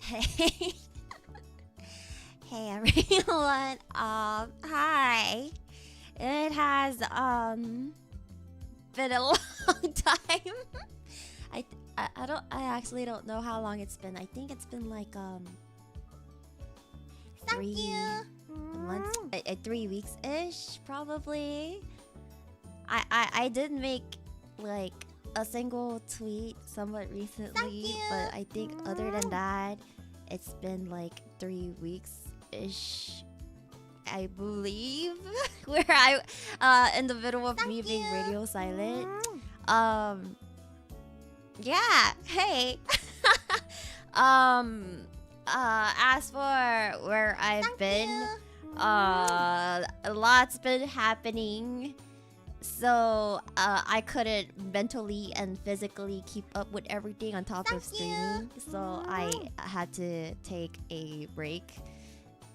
Hey, hey everyone. Hi. It has been a long time. I actually don't know how long it's been. I think it's been like Thank you. 3 months, 3 weeks ish probably. I did make like a single tweet somewhat recently, but I think other than that, it's been like 3 weeks ish. I believe where I in the middle of me being radio silent. Yeah, hey. As for where I've been, a lot's been happening. So I couldn't mentally and physically keep up with everything on top of streaming. So I had to take a break.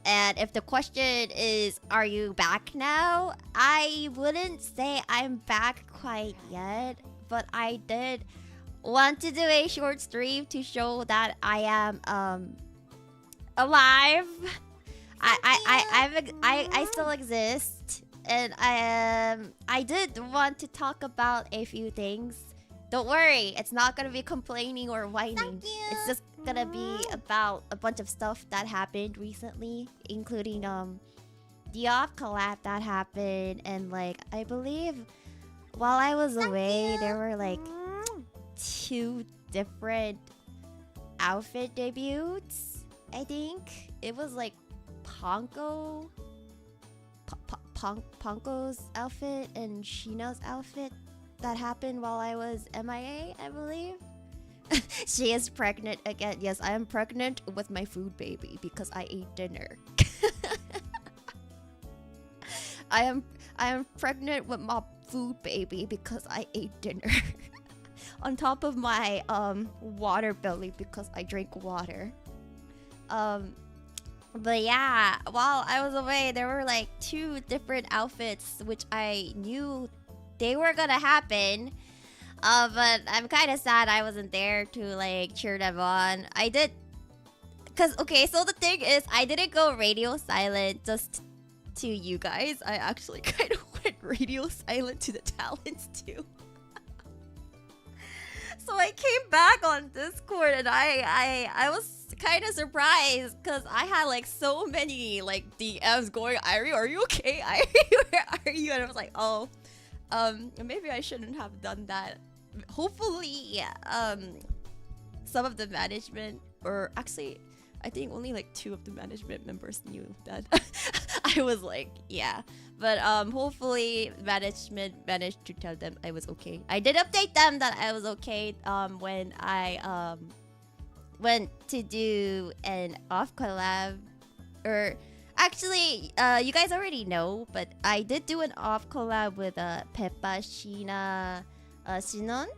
And if the question is, are you back now? I wouldn't say I'm back quite yet, but I did want to do a short stream to show that I am alive. I still exist, and I did want to talk about a few things. Don't worry, it's not gonna be complaining or whining. It's just gonna be about a bunch of stuff that happened recently, including the off collab that happened, and like I believe while I was away there were like 2 different outfit debuts. I think it was like Ponko's outfit and Sheena's outfit that happened while I was MIA, I believe. She is pregnant again. Yes, I am pregnant with my food baby because I ate dinner. I am pregnant with my food baby because I ate dinner. On top of my water belly because I drink water. But yeah, while I was away, there were like 2 different outfits which I knew they were gonna happen. But I'm kind of sad I wasn't there to like cheer them on. I did, cause okay. So the thing is, I didn't go radio silent just to you guys. I actually kind of went radio silent to the talents too. So I came back on Discord and I was kind of surprised because I had like so many like DMs going, Airi, are you okay? Airi, where are you? And I was like, oh, maybe I shouldn't have done that. Hopefully, some of the management, or actually, I think only like 2 of the management members knew that I was like, yeah. But hopefully management managed to tell them I was okay. I did update them that I was okay when I went to do an off collab. Or actually, you guys already know, but I did do an off collab with Peppa, Sheena, Sinon,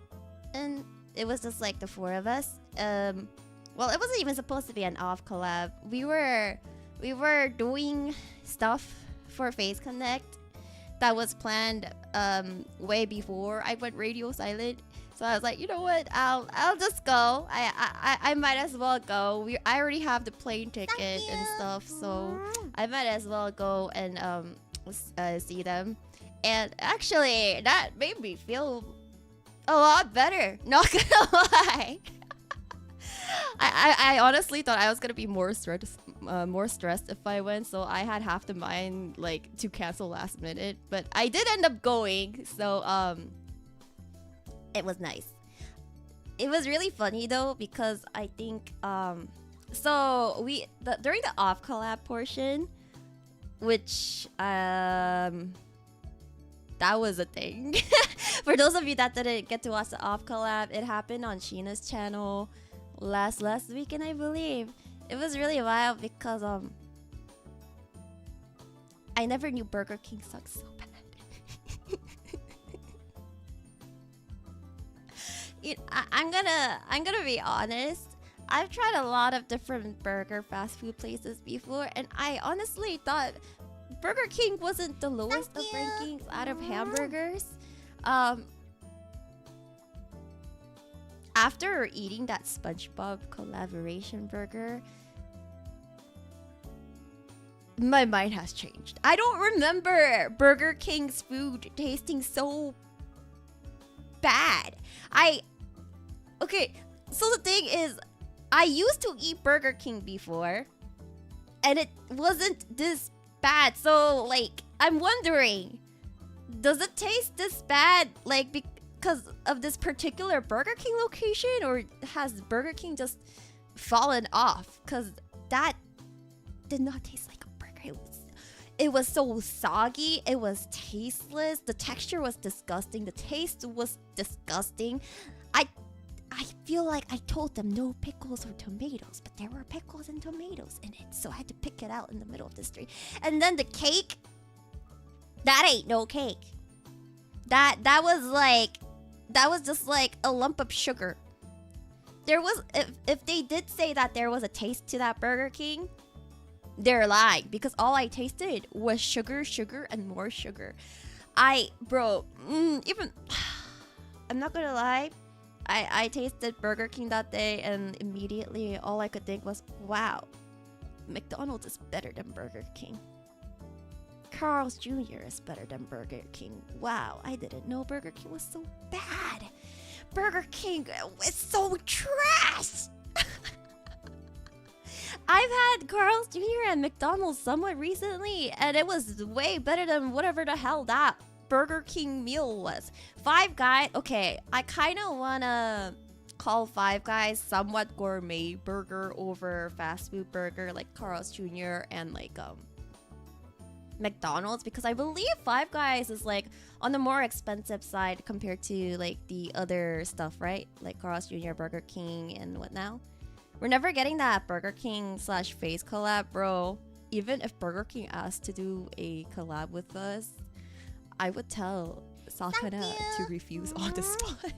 and it was just like the 4 of us. Well, it wasn't even supposed to be an off collab. We were doing stuff for Face Connect that was planned way before I went radio silent. So I was like, you know what? I'll just go. I might as well go. I already have the plane ticket and stuff, so I might as well go and see them. And actually, that made me feel a lot better. Not gonna lie. I honestly thought I was gonna be more stressed if I went, so I had half the mind like to cancel last minute, but I did end up going, so it was nice. It was really funny though because I think so during the off collab portion, which that was a thing. For those of you that didn't get to watch the off collab, it happened on Sheena's channel last weekend, I believe. It was really wild because I never knew Burger King sucks so bad. I'm gonna be honest. I've tried a lot of different burger fast food places before, and I honestly thought Burger King wasn't the lowest of rankings out of hamburgers. after eating that SpongeBob collaboration burger, my mind has changed. I don't remember Burger King's food tasting so bad. Okay, so the thing is, I used to eat Burger King before, and it wasn't this bad. So, like, I'm wondering, does it taste this bad, like, because of this particular Burger King location, or has Burger King just fallen off? Because that did not taste like a burger. It was so soggy. It was tasteless. The texture was disgusting. The taste was disgusting. I feel like I told them no pickles or tomatoes, but there were pickles and tomatoes in it, so I had to pick it out in the middle of the street. And then the cake, that ain't no cake. That was just like a lump of sugar. There was, if they did say that there was a taste to that Burger King, they're lying, because all I tasted was sugar, and more sugar. Even I'm not gonna lie, I tasted Burger King that day, and immediately all I could think was, wow, McDonald's is better than Burger King. Carl's Jr. is better than Burger King. Wow, I didn't know Burger King was so bad. Burger King is so trash. I've had Carl's Jr. and McDonald's somewhat recently, and it was way better than whatever the hell that Burger King meal was. Five Guys, okay, I kind of want to call Five Guys somewhat gourmet burger over fast food burger like Carl's Jr. and like McDonald's, because I believe Five Guys is like on the more expensive side compared to like the other stuff, right? Like Carl's Jr., Burger King, and what now? We're never getting that Burger King / Face collab, bro. Even if Burger King asked to do a collab with us, I would tell Sakana to refuse on the spot.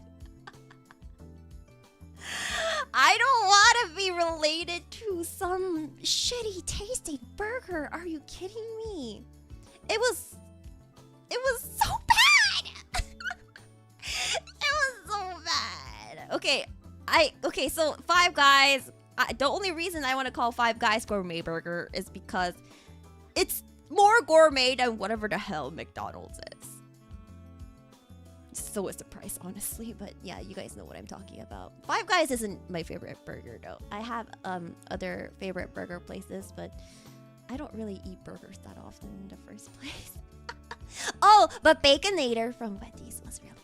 I don't want to be related to some shitty tasting burger. Are you kidding me? It was so bad. It was so bad. Okay, so Five Guys, the only reason I want to call Five Guys gourmet burger is because it's more gourmet than whatever the hell McDonald's is. So is the price, honestly, but yeah, you guys know what I'm talking about. Five Guys isn't my favorite burger though. I have other favorite burger places, but I don't really eat burgers that often in the first place. Oh, but Baconator from Wendy's was really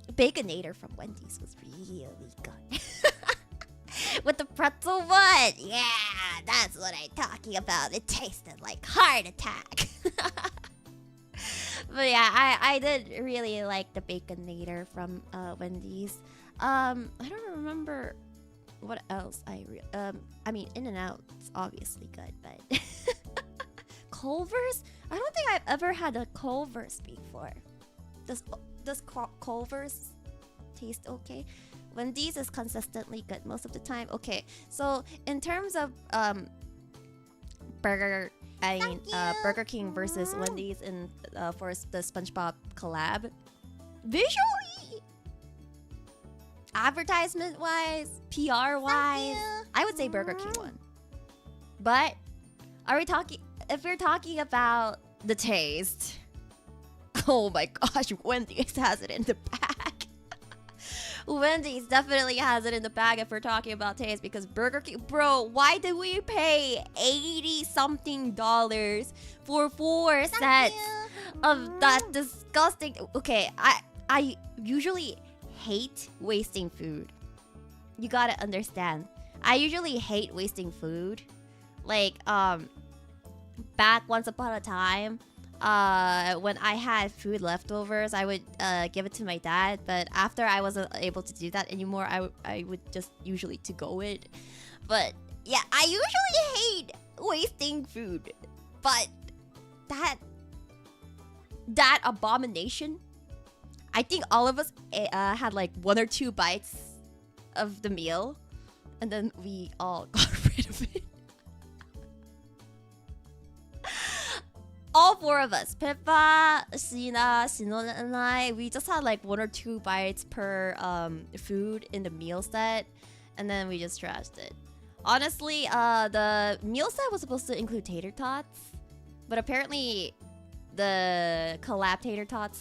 good. Baconator from Wendy's was really good. With the pretzel bun. Yeah, that's what I'm talking about. It tasted like heart attack. But yeah, I did really like the Baconator from Wendy's. I don't remember what else I mean, In-N-Out's obviously good, but Culver's? I don't think I've ever had a Culver's before. Does Culver's taste okay? Wendy's is consistently good most of the time. Okay, so in terms of Burger King versus Wendy's in for the SpongeBob collab, visually, advertisement wise, PR wise, I would say Burger King won. But if we're talking about the taste, oh my gosh, Wendy's has it in the bag. Wendy's definitely has it in the bag if we're talking about taste, because Burger King, bro, why did we pay $80-something for 4 sets of that disgusting? Okay, I usually hate wasting food. You gotta understand. I usually hate wasting food. Like, back once upon a time, when I had food leftovers, I would give it to my dad. But after I wasn't able to do that anymore, I would just usually to-go it. But yeah, I usually hate wasting food. But that abomination, I think all of us had like 1 or 2 bites of the meal, and then we all got rid of it. all four of us, Pippa, Sheena, Shinon, and I, we just had like 1 or 2 bites per food in the meal set, and then we just trashed it. Honestly, the meal set was supposed to include tater tots, but apparently the collab tater tots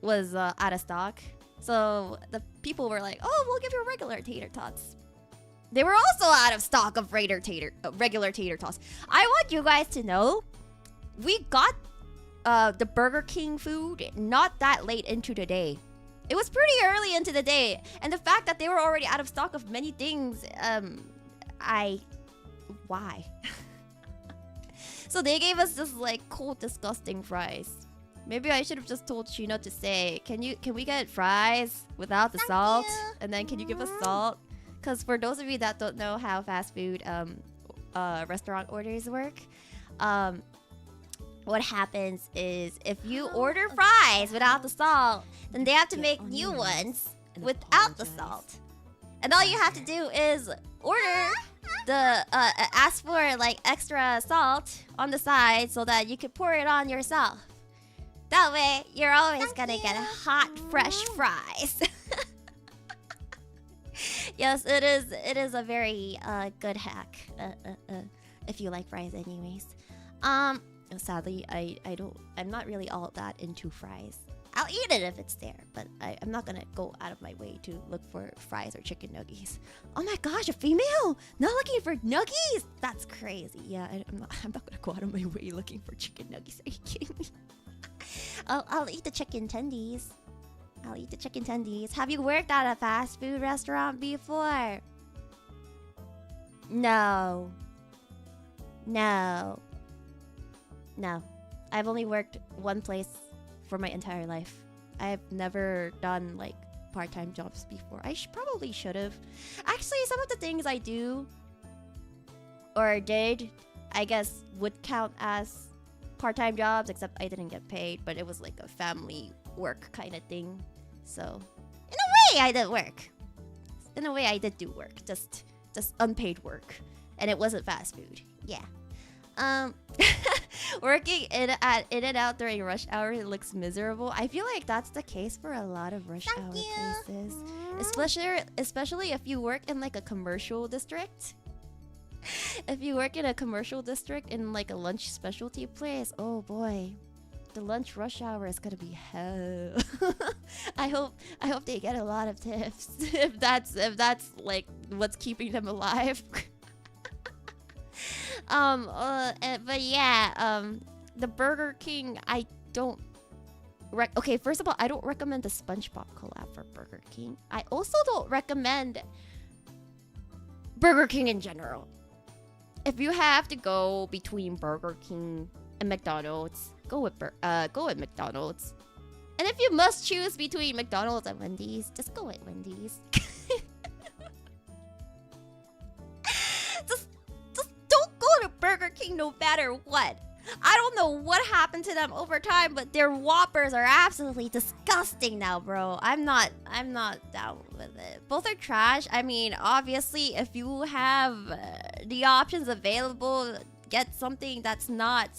was out of stock. So the people were like, "Oh, we'll give you regular tater tots." They were also out of stock of regular tater tots. I want you guys to know, we got the Burger King food not that late into the day. It was pretty early into the day, and the fact that they were already out of stock of many things, why? So they gave us this like cold, disgusting fries. Maybe I should have just told Sheena to say, can we get fries without the salt? And then can you give us salt? Because for those of you that don't know how fast food restaurant orders work, what happens is if you order fries without the salt, then they have to make new ones without the salt. And all you have to do is order the ask for like extra salt on the side so that you can pour it on yourself. That way, you're always gonna get hot, fresh fries. Yes, it is a very good hack. If you like fries, anyways. Sadly, I'm not really all that into fries. I'll eat it if it's there, but I'm not gonna go out of my way to look for fries or chicken nuggies. Oh my gosh, a female not looking for nuggies? That's crazy. Yeah, I'm not gonna go out of my way looking for chicken nuggies. Are you kidding me? I'll eat the chicken tendies. I'll eat the chicken tendies. Have you worked at a fast food restaurant before? No. No. No. I've only worked one place for my entire life. I've never done like part-time jobs before. I probably should have. Actually, some of the things I do or did, I guess, would count as part-time jobs, except I didn't get paid, but it was like a family work kind of thing. So, in a way, I did work. In a way, I did do work. Just unpaid work. And it wasn't fast food. Yeah. Working in and out during rush hour, it looks miserable. I feel like that's the case for a lot of rush hour places. Especially if you work in like a commercial district. If you work in a commercial district in like a lunch specialty place, oh boy, the lunch rush hour is gonna be hell. I hope they get a lot of tips if that's like what's keeping them alive. But yeah, the Burger King, I don't okay, first of all, I don't recommend the SpongeBob collab for Burger King. I also don't recommend Burger King in general. If you have to go between Burger King and McDonald's, go with McDonald's. And if you must choose between McDonald's and Wendy's, just go with Wendy's. just don't go to Burger King no matter what. I don't know what happened to them over time, but their Whoppers are absolutely disgusting now, bro. I'm not down with it. Both are trash. I mean, obviously, if you have the options available, get something that's not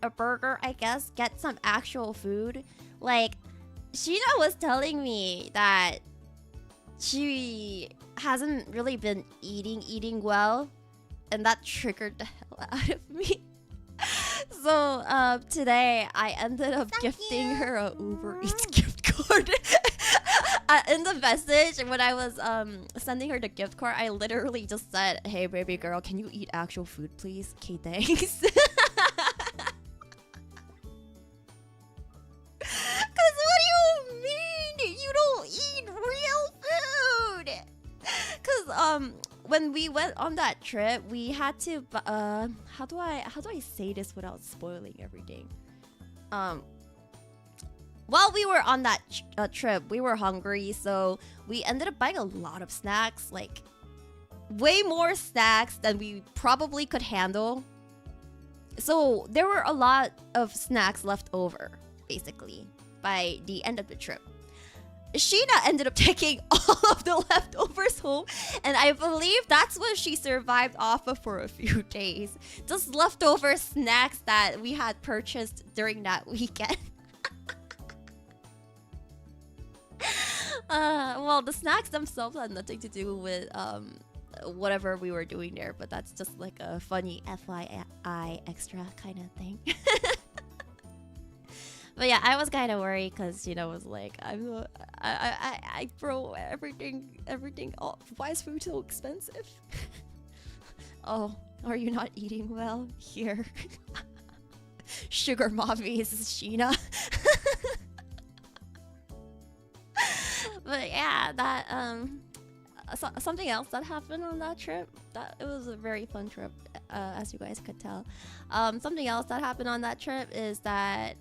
a burger, I guess. Get some actual food. Like, Sheena was telling me that she hasn't really been eating well. And that triggered the hell out of me. So today I ended up gifting her a Uber Eats gift card. In the message when I was sending her the gift card, I literally just said, "Hey baby girl, can you eat actual food please? Okay, thanks." Cause what do you mean you don't eat real food? Cause when we went on that trip, we had to how do I say this without spoiling everything? While we were on that trip, we were hungry, so we ended up buying a lot of snacks, like way more snacks than we probably could handle. So there were a lot of snacks left over, basically, by the end of the trip. Sheena ended up taking all of the leftovers home, and I believe that's what she survived off of for a few days. Just leftover snacks that we had purchased during that weekend. Well, the snacks themselves had nothing to do with whatever we were doing there, but that's just like a funny FYI extra kind of thing. But yeah, I was kind of worried because Sheena was like, I throw everything off. Why is food so expensive? Oh, are you not eating well? Here. Sugar mommy is Sheena. But yeah, that something else that happened on that trip, that it was a very fun trip, as you guys could tell. Something else that happened on that trip is that,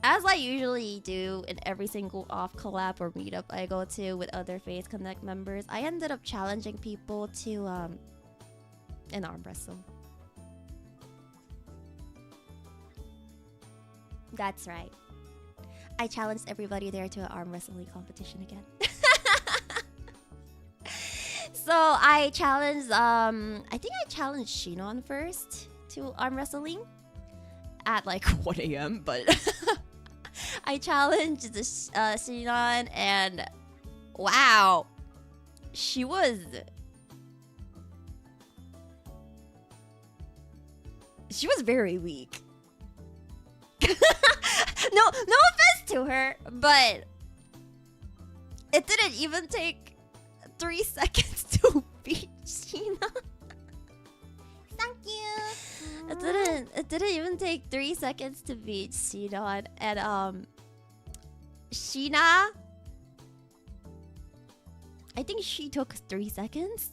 as I usually do in every single off collab or meetup I go to with other Phase Connect members, I ended up challenging people to an arm wrestle. That's right. I challenged everybody there to an arm wrestling competition again. So I challenged, I think I challenged Shinon first to arm wrestling at like 1 a.m. But I challenged Shinon, and wow, she was very weak. No offense to her, but it didn't even take 3 seconds to beat Sheena. Thank you. It didn't even take 3 seconds to beat Sheena, and Sheena, I think she took 3 seconds.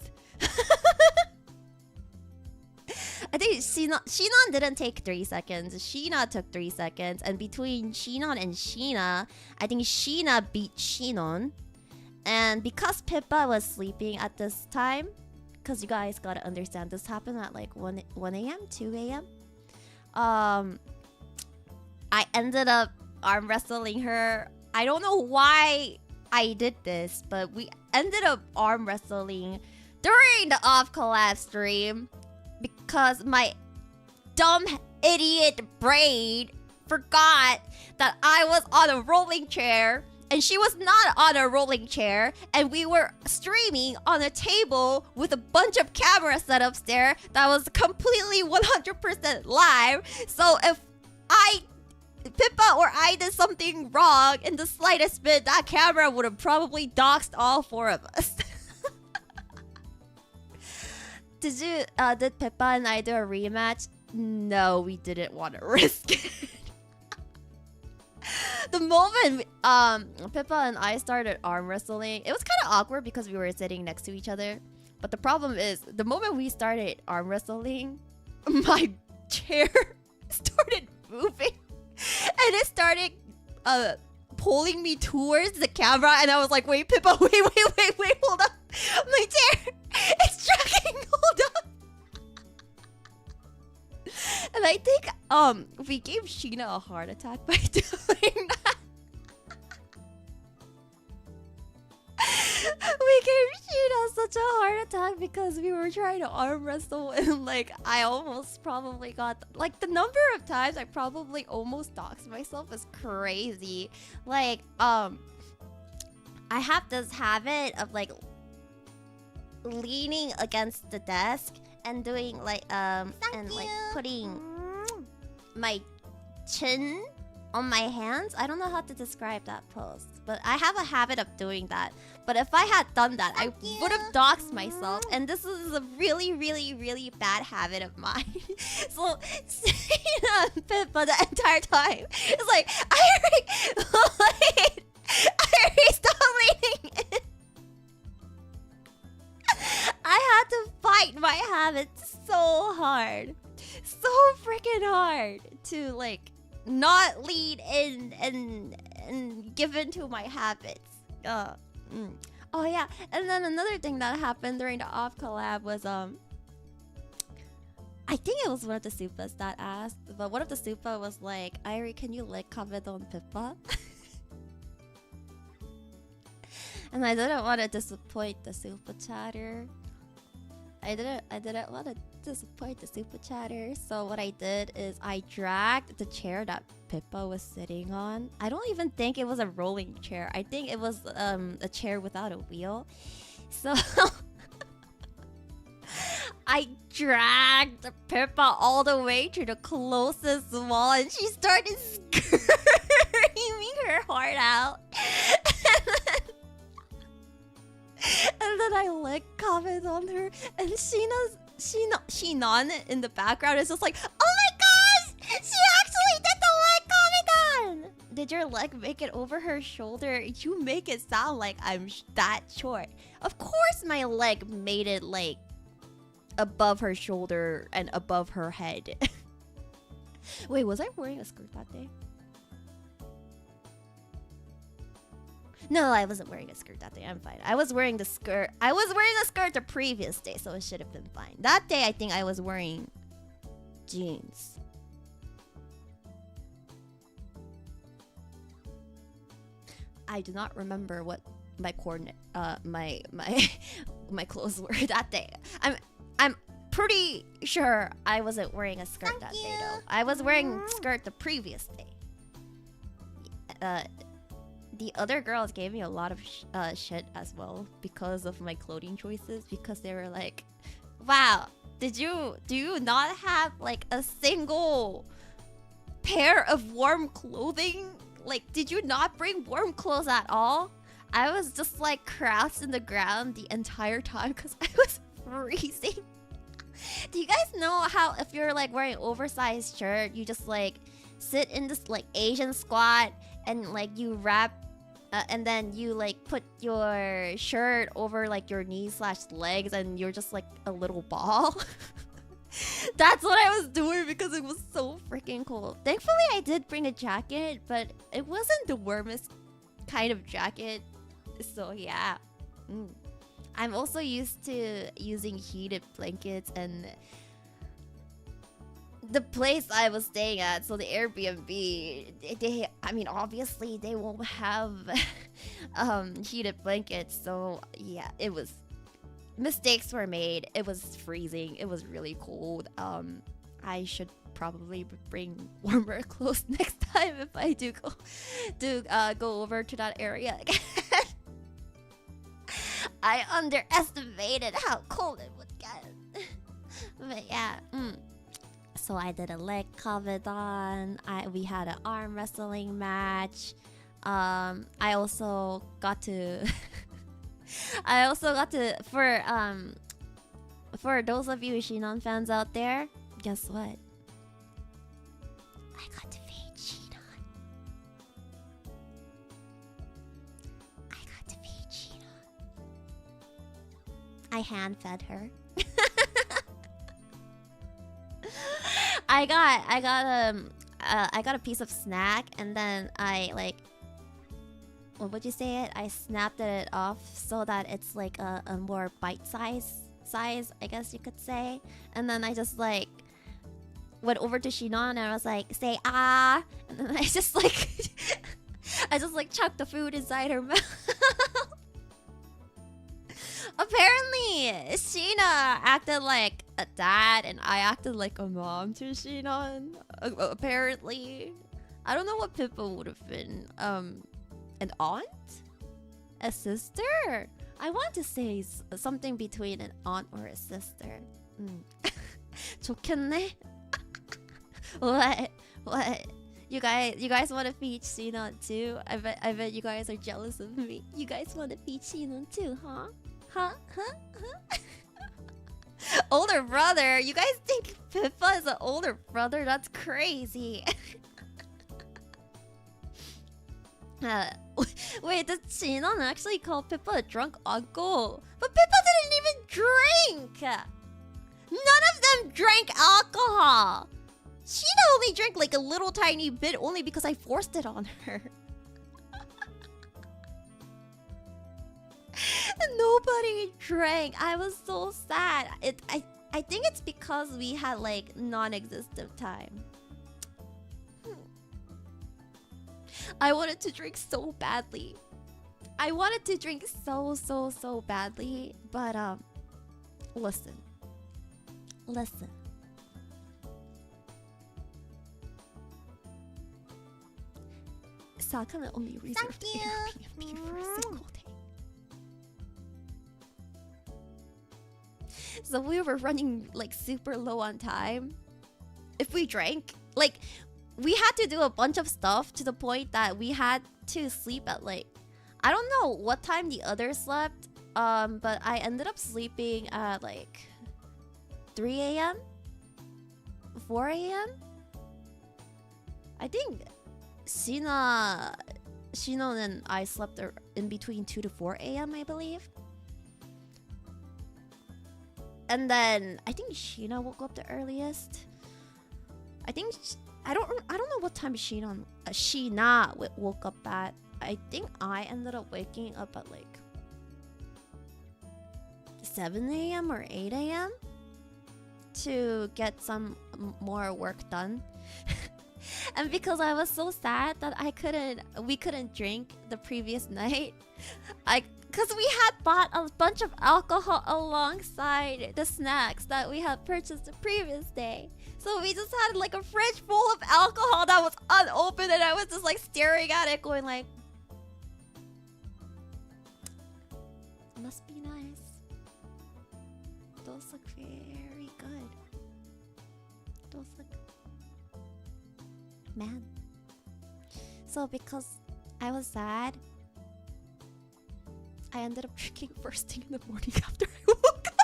I think Shinon didn't take 3 seconds. Sheena took 3 seconds. And between Shinon and Sheena, I think Sheena beat Shinon. And because Pippa was sleeping at this time, because you guys gotta understand, this happened at like 1 a.m., 2 a.m. I ended up arm wrestling her. I don't know why I did this, but we ended up arm wrestling during the off collab stream. Because my dumb idiot brain forgot that I was on a rolling chair and she was not on a rolling chair, and we were streaming on a table with a bunch of camera setups there that was completely 100% live. So if Pippa or I did something wrong in the slightest bit, that camera would have probably doxed all 4 of us. Did Pippa and I do a rematch? No, we didn't want to risk it. The moment Pippa and I started arm wrestling, it was kind of awkward because we were sitting next to each other. But the problem is, the moment we started arm wrestling, my chair started moving. And it started pulling me towards the camera, and I was like, wait, Pippa, wait, hold up. My chair, it's tracking, hold up. And I think we gave Sheena a heart attack by doing that. We gave Sheena such a heart attack because we were trying to arm wrestle, and like I almost probably got, like, the number of times I probably almost doxed myself is crazy. Like I have this habit of like leaning against the desk and doing like and like putting my chin on my hands. I don't know how to describe that pose, but I have a habit of doing that. But if I had done that, I would have doxed myself, and this is a really, really, really bad habit of mine. So Pippa the entire time it's like, Airi, Airi, stop leaning in. I had to fight my habits so hard, so freaking hard, to like not lean in and give in to my habits. Oh yeah, and then another thing that happened during the off collab was I think it was one of the Supas that asked, but one of the Supa was like, Airi, can you like comment on Pippa? And I didn't want to disappoint the super chatter. I didn't want to disappoint the super chatter. So what I did is I dragged the chair that Pippa was sitting on. I don't even think it was a rolling chair. I think it was a chair without a wheel. So I dragged Pippa all the way to the closest wall, and she started screaming her heart out. And then I leg comment on her, and Shinon in the background is just like, oh my gosh! She actually did the leg comment! Did your leg make it over her shoulder? You make it sound like I'm that short. Of course my leg made it like above her shoulder and above her head. Wait, was I wearing a skirt that day? No, I wasn't wearing a skirt that day. I'm fine. I was wearing the skirt. I was wearing a skirt the previous day, so it should have been fine. That day, I think I was wearing jeans. I do not remember what my coordinate, my clothes were that day. I'm pretty sure I wasn't wearing a skirt that day though. I was wearing skirt the previous day. The other girls gave me a lot of shit as well because of my clothing choices, because they were like, wow, do you not have like a single pair of warm clothing? Like, did you not bring warm clothes at all? I was just like crouched in the ground the entire time because I was freezing. Do you guys know how if you're like wearing oversized shirt, you just like sit in this like Asian squat and like you wrap and then you like put your shirt over like your knees/legs and you're just like a little ball? That's what I was doing because it was so freaking cold. Thankfully I did bring a jacket, but it wasn't the warmest kind of jacket. So yeah. I'm also used to using heated blankets, and the place I was staying at, so the Airbnb, I mean, obviously they won't have heated blankets. So yeah, it was, mistakes were made. It was freezing. It was really cold. I should probably bring warmer clothes next time if I do go over to that area again. I underestimated how cold it would get. But yeah, so I did a leg covidon. We had an arm wrestling match. I also got to for those of you Shinon fans out there, guess what? I got to feed Shinon. I hand fed her. I got a piece of snack, and then I like, what would you say it? I snapped it off so that it's like a more bite size, I guess you could say. And then I just like went over to Shinon and I was like, say ah, and then I just like chucked the food inside her mouth. Apparently, Sheena acted like a dad and I acted like a mom to Shinon. Apparently. I don't know what Pippa would have been. An aunt? A sister? I want to say something between an aunt or a sister. 좋겠네? What? You guys want to feed Shinon too? I bet you guys are jealous of me. You guys want to feed Shinon too, huh? Huh? Older brother? You guys think Pippa is an older brother? That's crazy. Wait, did Shinon actually call Pippa a drunk uncle? But Pippa didn't even drink! None of them drank alcohol! Sheena only drank like a little tiny bit only because I forced it on her. Nobody drank. I was so sad. I think it's because we had like non-existent time. I wanted to drink so badly. I wanted to drink so badly, but listen. Sakana only reserved Airbnb for a single day. So we were running like super low on time. If we drank, like we had to do a bunch of stuff to the point that we had to sleep at like, I don't know what time the others slept, but I ended up sleeping at like 3 a.m. 4 a.m. I think Shino and I slept in between 2 to 4 a.m. I believe. And then I think Sheena woke up the earliest. I think I don't know what time Sheena woke up at. I think I ended up waking up at like 7 a.m. or 8 a.m. to get some more work done. And because I was so sad that we couldn't drink the previous night, because we had bought a bunch of alcohol alongside the snacks that we had purchased the previous day. So we just had like a fridge full of alcohol that was unopened, and I was just like staring at it going like, must be nice. Those look very good. Those look... Man. So because I was sad, I ended up drinking first thing in the morning after I woke up.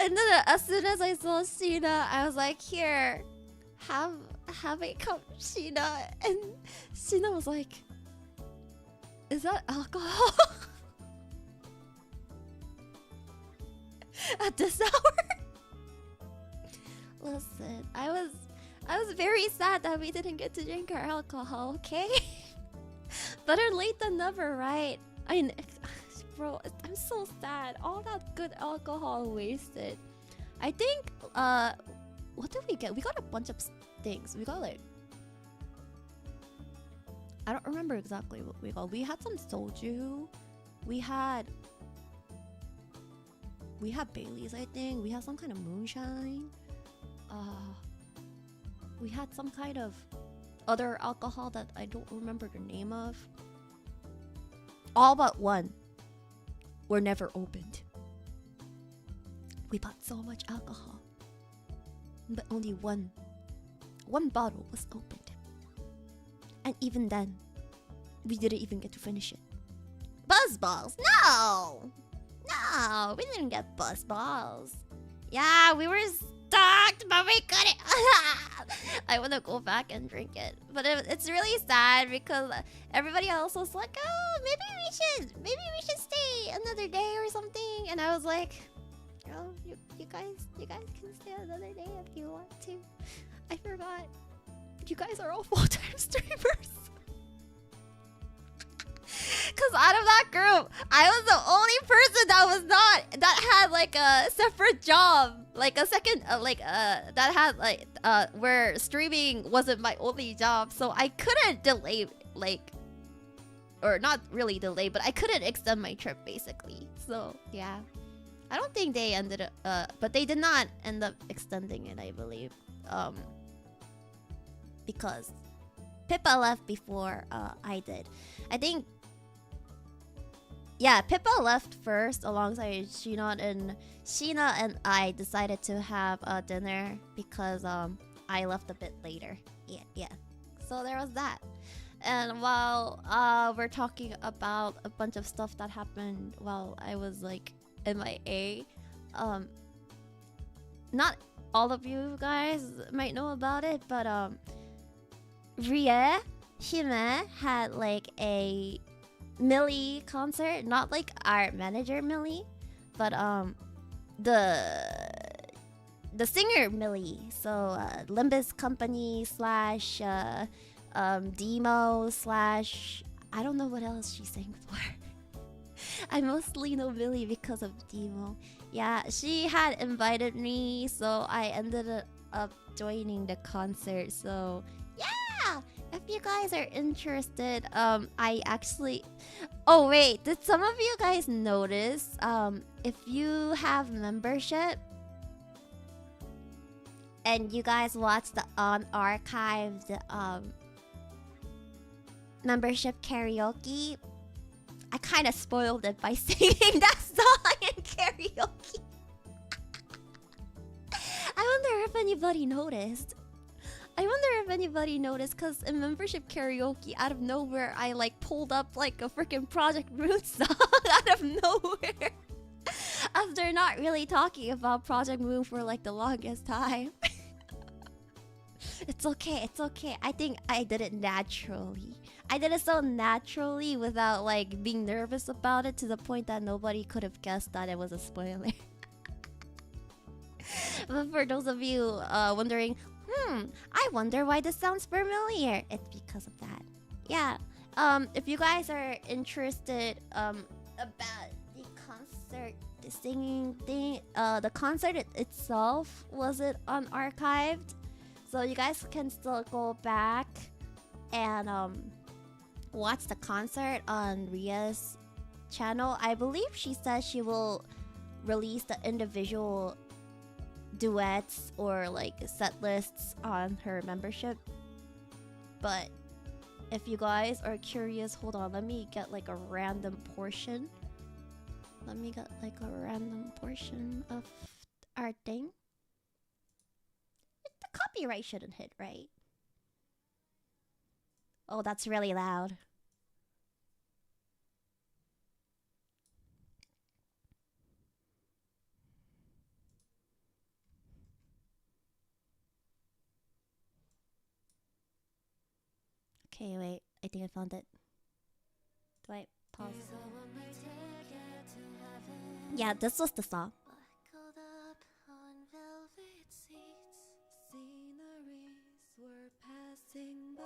And then as soon as I saw Sheena, I was like, here, have a cup, Sheena. And Sheena was like, is that alcohol? At this hour? Listen, I was very sad that we didn't get to drink our alcohol, okay? Better late than never, right? I mean, bro, I'm so sad. All that good alcohol wasted. I think, what did we get? We got a bunch of things. We got like, I don't remember exactly what we got. We had some soju. We had Bailey's, I think. We had some kind of moonshine. We had some kind of other alcohol that I don't remember the name of. All but one were never opened. We bought so much alcohol, but only one bottle was opened. And even then, we didn't even get to finish it. Buzzballs? No! No, we didn't get buzzballs. Yeah, we were stocked, but we couldn't. I want to go back and drink it, but it's really sad because everybody else was like, "Oh, maybe we should stay another day or something." And I was like, "Oh, you guys can stay another day if you want to." I forgot. You guys are all full-time streamers. Cause out of that group, I was the only person that had like a separate job, like a second, that had like where streaming wasn't my only job, so I couldn't delay or not really delay, but I couldn't extend my trip basically. So yeah, I don't think they ended up, but they did not end up extending it, I believe, because Pippa left before I did. I think. Yeah, Pippa left first alongside Sheena, and I decided to have dinner because I left a bit later. Yeah. So there was that. And while we're talking about a bunch of stuff that happened while I was like MIA, not all of you guys might know about it, but Rie Hime had like a Millie concert, not like our manager Millie, but the singer Millie. So Limbus Company slash Demo slash I don't know what else she sang for. I mostly know Billy because of Demo. Yeah, she had invited me, so I ended up joining the concert. So yeah, if you guys are interested, I actually. Oh wait, did some of you guys notice? If you have membership and you guys watch the unarchived membership karaoke, I kind of spoiled it by singing that song in karaoke. I wonder if anybody noticed. Because in membership karaoke, out of nowhere, I like pulled up like a freaking Project Moon song out of nowhere. After not really talking about Project Moon for like the longest time. It's okay. I think I did it naturally. I did it so naturally without like being nervous about it to the point that nobody could have guessed that it was a spoiler. But for those of you wondering, I wonder why this sounds familiar. It's because of that. Yeah. If you guys are interested about the concert, the singing thing, the concert itself wasn't unarchived. So you guys can still go back and watch the concert on Ria's channel. I believe she says she will release the individual duets or like set lists on her membership. But if you guys are curious, hold on, let me get like a random portion. Let me get like a random portion of our thing. The copyright shouldn't hit, right? Oh, that's really loud. Okay, wait. I think I found it. Do I pause? Yeah, this was the song. Sceneries were passing by,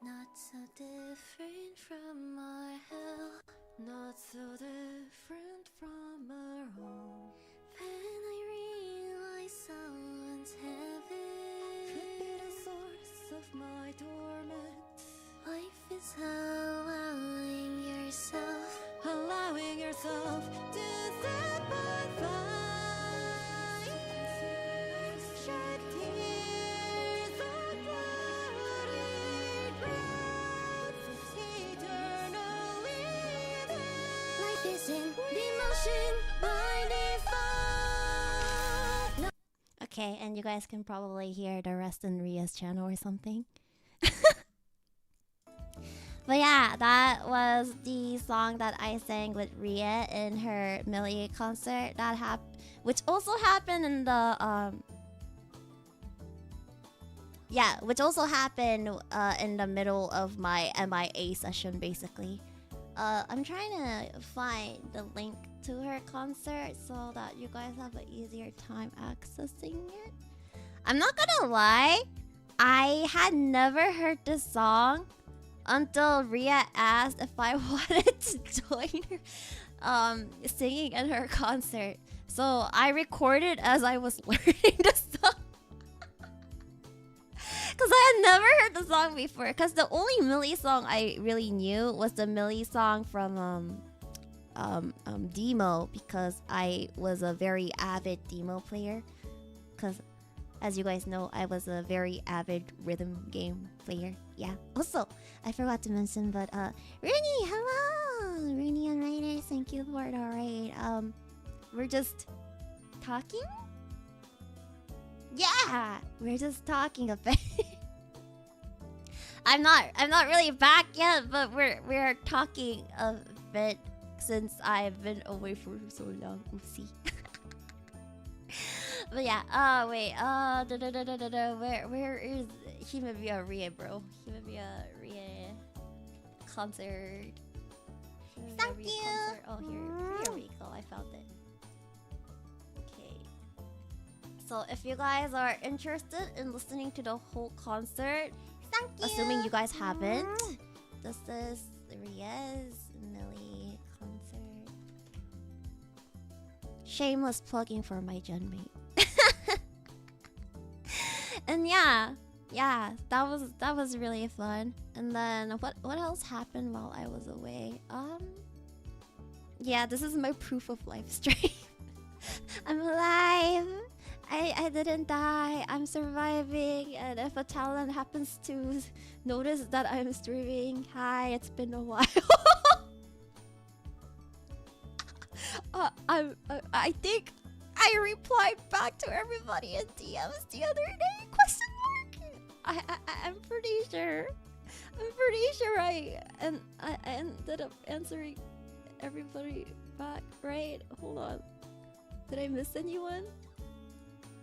not so different from our hell, not so different from our home. Then I realized someone's heaven could be the source of my torment. Life is allowing yourself to step on fire. Shed tears on bloody grounds, eternally there. Life is in the motion by default. No. Okay, and you guys can probably hear the rest in Ria's channel or something. But yeah, that was the song that I sang with Ria in her Millie concert which also happened in the in the middle of my MIA session basically. I'm trying to find the link to her concert so that you guys have an easier time accessing it. I'm not gonna lie, I had never heard this song until Ria asked if I wanted to join her singing in her concert. So I recorded as I was learning the song. Because I had never heard the song before. Because the only Millie song I really knew was the Millie song from Demo, because I was a very avid Demo player. Because as you guys know, I was a very avid rhythm game player. Yeah. Also, I forgot to mention, but Rooney, hello! Rooney and Raiders, thank you for the raid. We're just talking? Yeah! We're just talking a bit. I'm not really back yet, but we're talking a bit since I've been away for so long. Oopsie. But yeah, wait, where is Himebia Rie, bro? Himebia Rie concert. Thank you! Concert. Oh, here we go, I found it. Okay. So if you guys are interested in listening to the whole concert, thank you! Assuming you guys haven't, this is Rie's Millie concert. Shameless plugging for my gen mate. And yeah, that was really fun. And then what else happened while I was away? Yeah, this is my proof of life stream. I'm alive. I didn't die. I'm surviving. And if a talent happens to notice that I'm streaming, hi, it's been a while. I think I replied back to everybody in DMs the other day? Question mark. I'm pretty sure. I ended up answering everybody back, right? Hold on. Did I miss anyone?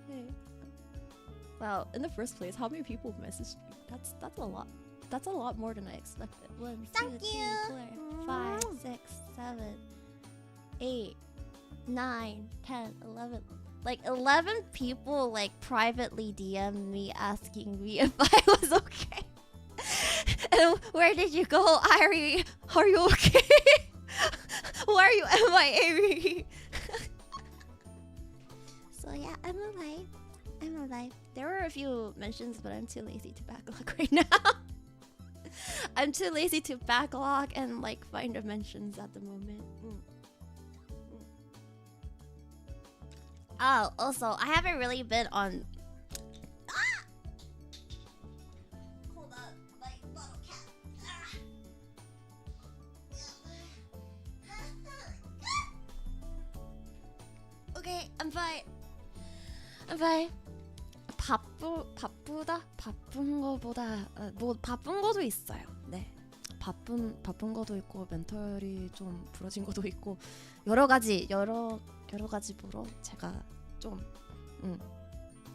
Okay. Well, in the first place, how many people messaged me? That's a lot. That's a lot more than I expected. 1, 2, 3, 4, 5, 6, 7, 8, 9, 10, 11. Like 11 people like privately DM'd me asking me if I was okay. And where did you go, Airi? Are you okay? Why are you MIA? So yeah, I'm alive. There were a few mentions, but I'm too lazy to backlog right now. I'm too lazy to backlog and like find the mentions at the moment. Oh, also, I haven't really been on. Hold on, my bottle cap. Okay, I'm fine. 바쁜 거보다 뭐 바쁜 거도 있어요. 네, 바쁜 거도 있고 멘탈이 좀 부러진 것도 있고 여러 가지로 제가 좀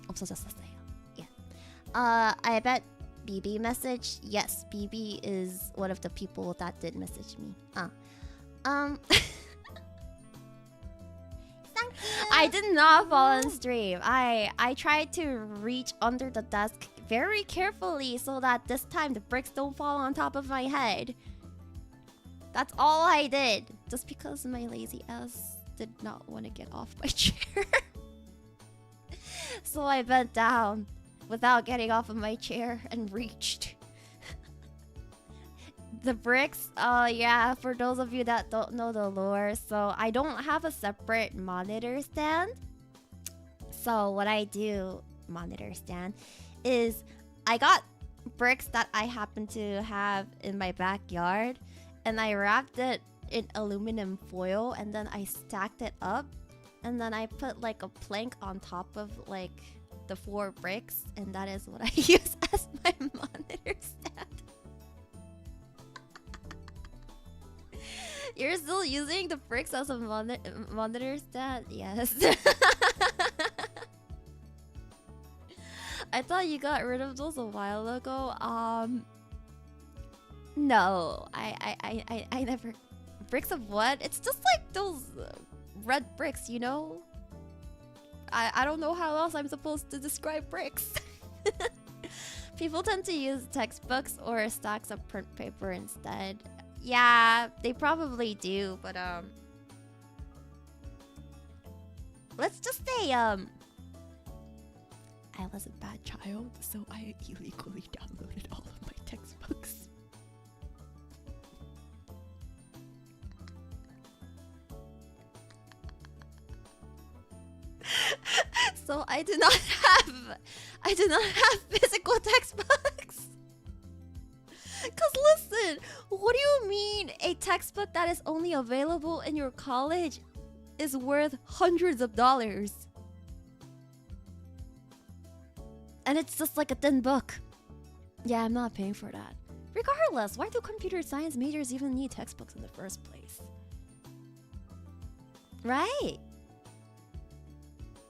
없어졌었어요. Yeah. I bet BB messaged. Yes, BB is one of the people that did message me. I did not fall on stream. I tried to reach under the desk very carefully so that this time the bricks don't fall on top of my head. That's all I did. Just because my lazy ass did not want to get off my chair. So I bent down without getting off of my chair and reached. The bricks, yeah, for those of you that don't know the lore, so I don't have a separate monitor stand. So what I do, monitor stand, is I got bricks that I happen to have in my backyard, and I wrapped it in aluminum foil, and then I stacked it up, and then I put like a plank on top of like the 4 bricks, and that is what I use as my monitor stand. You're still using the bricks as a monitor stand? Yes. I thought you got rid of those a while ago. No, I never. Bricks of what? It's just like those red bricks, you know? I don't know how else I'm supposed to describe bricks. People tend to use textbooks or stacks of print paper instead. Yeah, they probably do, but let's just say I was a bad child, so I illegally downloaded all of my textbooks. So I do not have physical textbooks. Cause listen, what do you mean a textbook that is only available in your college is worth hundreds of dollars? And it's just like a thin book. Yeah, I'm not paying for that. Regardless, why do computer science majors even need textbooks in the first place? Right.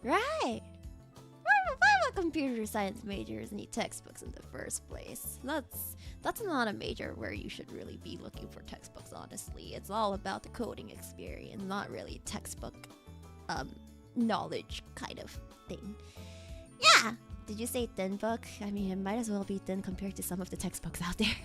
Why would computer science majors need textbooks in the first place? That's not a major where you should really be looking for textbooks, honestly. It's all about the coding experience, not really textbook knowledge kind of thing. Yeah! Did you say thin book? I mean, it might as well be thin compared to some of the textbooks out there.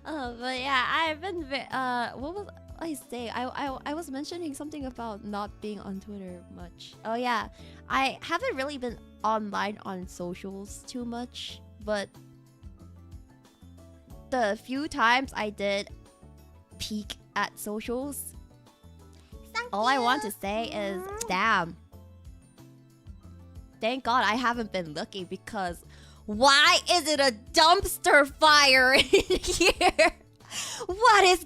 Oh But yeah, I've been what was I say? I was mentioning something about not being on Twitter much. Oh yeah, I haven't really been online on socials too much, but the few times I did peek at socials, all I want to say is damn. Thank God I haven't been looking, because why is it a dumpster fire in here? What has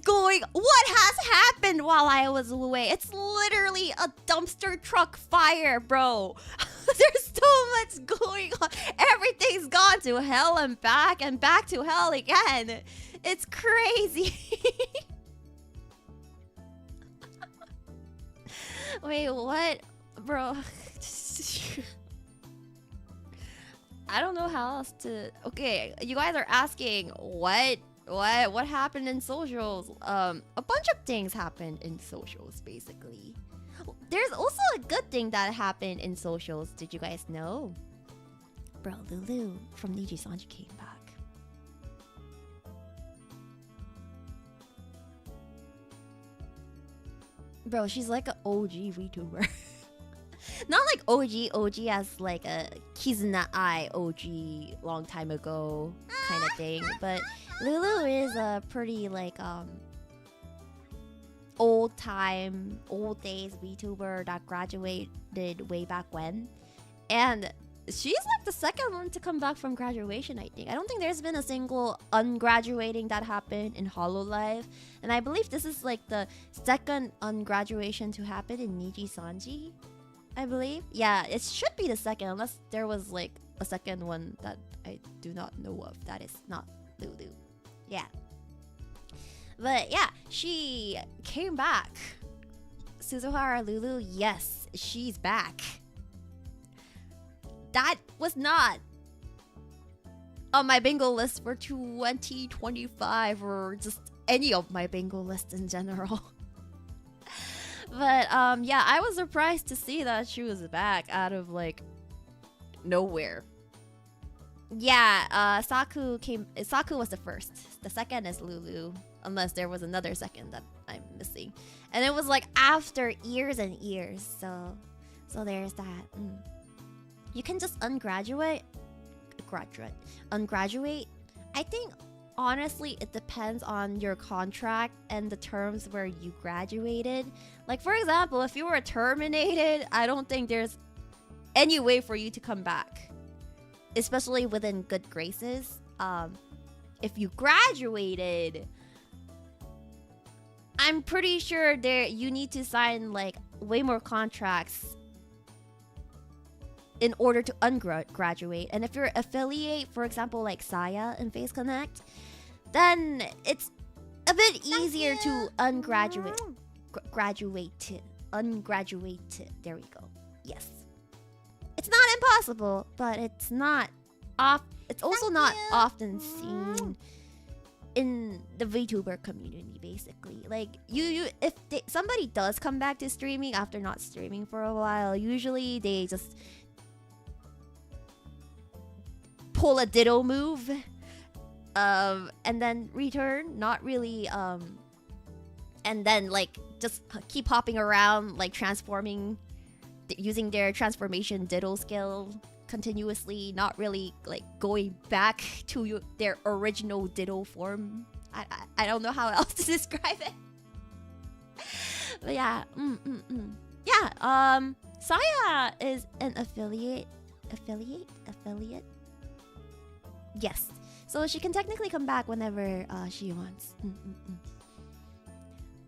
happened while I was away? It's literally a dumpster truck fire, bro. There's so much going on. Everything's gone to hell and back to hell again. It's crazy. Wait, what? Bro. I don't know how else to... Okay, you guys are asking what happened in socials? A bunch of things happened in socials, basically. There's also a good thing that happened in socials. Did you guys know? Bro, Lulu from Nijisanji came back. Bro, she's like an OG VTuber. Not like OG as like a Kizuna Ai OG long time ago kind of thing, but Lulu is a pretty like old days VTuber that graduated way back when, and she's like the second one to come back from graduation. I don't think there's been a single ungraduating that happened in HoloLive, and I believe this is like the second ungraduation to happen in Nijisanji. I believe. Yeah, it should be the second, unless there was like a second one that I do not know of. That is not Lulu. Yeah. But yeah, she came back. Suzuhara Lulu, yes, she's back. That was not on my bingo list for 2025 or just any of my bingo lists in general. But yeah, I was surprised to see that she was back out of like nowhere. Yeah, Saku was the first. The second is Lulu, unless there was another second that I'm missing. And it was like after years and years. So there's that. You can just ungraduate. I think honestly, it depends on your contract and the terms where you graduated. Like, for example, if you were terminated, I don't think there's any way for you to come back, especially within good graces. If you graduated, I'm pretty sure you need to sign like way more contracts in order to ungraduate. And if you're affiliate, for example, like Saya and Face Connect, then it's a bit easier to ungraduate. Ungraduate. There we go. Yes. It's not impossible, but it's not it's also not often seen in the VTuber community, basically. Like if somebody does come back to streaming after not streaming for a while, usually they just pull a ditto move and then return, not really and then like just keep hopping around, like transforming, using their transformation ditto skill continuously, not really like going back to their original ditto form. I don't know how else to describe it. But yeah, yeah, Saya is an affiliate. Yes, so she can technically come back whenever she wants.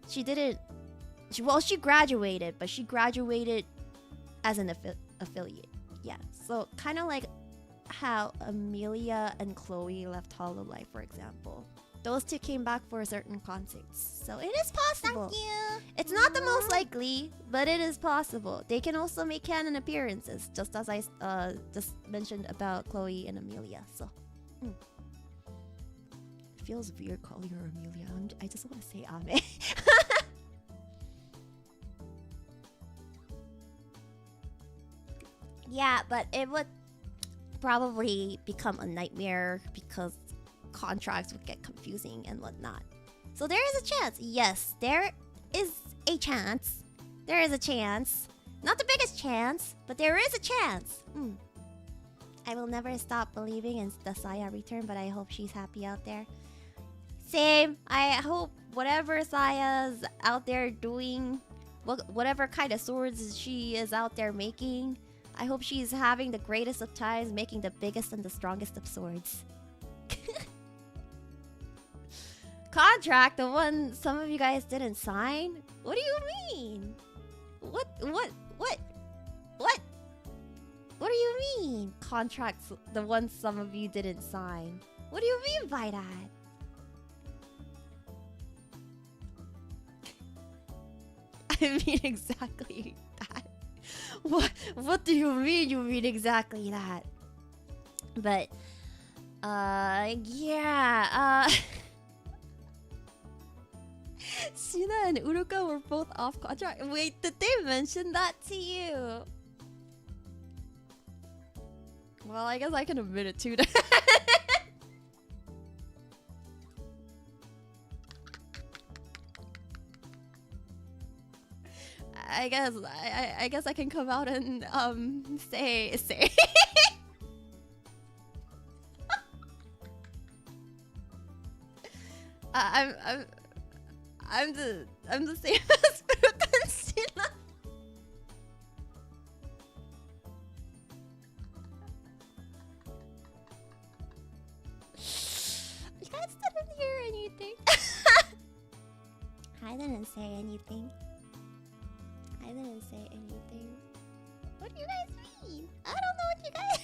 She didn't. She graduated, but she graduated as an affiliate. Yeah, so kind of like how Amelia and Chloe left HoloLive, for example. Those two came back for certain concerts, so it is possible. Thank you. It's not the most likely, but it is possible. They can also make canon appearances, just as I just mentioned about Chloe and Amelia. So. It feels weird calling her Amelia. I just want to say Ame. Yeah, but it would probably become a nightmare because contracts would get confusing and whatnot. So there is a chance. Yes, there is a chance. There is a chance. Not the biggest chance, but there is a chance. I will never stop believing in the Saya return, but I hope she's happy out there. Same. I hope whatever Saya's out there doing, whatever kind of swords she is out there making, I hope she's having the greatest of times making the biggest and the strongest of swords. Contract, the one some of you guys didn't sign? What do you mean? What do you mean? Contracts, the ones some of you didn't sign. What do you mean by that? I mean exactly that. What do you mean you mean exactly that? But yeah, Shina and Uruka were both off contract. Wait, did they mention that to you? Well, I guess I can admit it too. I guess I can come out and say I'm the same as Uruka and Shina. You guys didn't hear anything. I didn't say anything. I didn't say anything. What do you guys mean? I don't know what you guys.